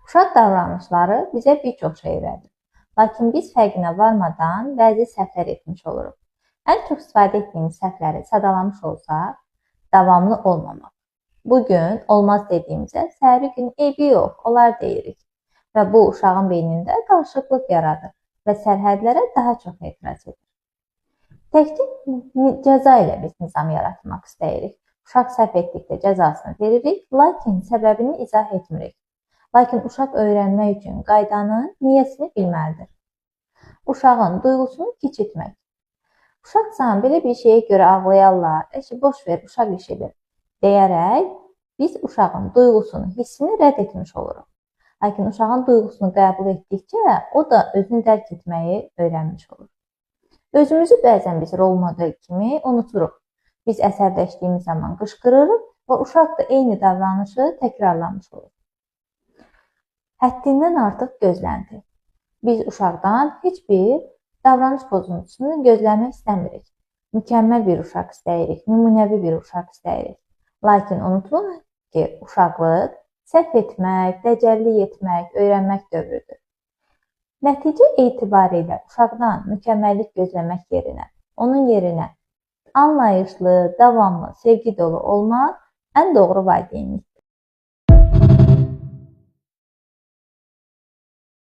Uşaq davranışları bizə bir çox şey öyrədir. Lakin biz fərqinə varmadan bəzi səhvlər etmiş oluruq. Ən çox istifadə etdiyimiz səhvləri sadalamış olsaq, davamlı olmamaq. Bugün olmaz dediyimizə səhəri gün eybi yox, olar deyirik. Və bu uşağın beynində qarışıqlıq yaradır və sərhədlərə daha çox etiraz edir. Təkcə cəza ilə biz nizam yaratmaq istəyirik. Uşaq səhv etdikdə cəzasını veririk, lakin səbəbini izah etmirik. Lakin uşaq öyrənmək üçün qaydanın niyyəsini bilməlidir. Uşağın duyğusunu keçirtmək. Uşaqsan, belə bir şeyə görə ağlayarlar, boş ver, uşaq işidir deyərək biz uşağın duyğusunu, hissini rədd etmiş oluruq. Lakin uşağın duyğusunu qəbul etdikcə o da özünü dərk etməyi öyrənmiş olur. Özümüzü bəzən biz rol model kimi unuturuq. Biz əsəbləşdiyimiz zaman qışqırırıq və uşaq da eyni davranışı təkrarlamış olur. Həddindən artıq gözlənti. Biz uşaqdan heç bir davranış pozuntusunu gözləmək istəmirik. Mükəmməl bir uşaq istəyirik, nümunəvi bir uşaq istəyirik. Lakin unutmayın ki, uşaqlıq səhv etmək, dəcəllik etmək, öyrənmək dövrüdür. Nəticə etibarilə uşaqdan mükəmməllik gözləmək yerinə, onun yerinə anlayışlı, davamlı, sevgi dolu olmaq ən doğru valideynlikdir.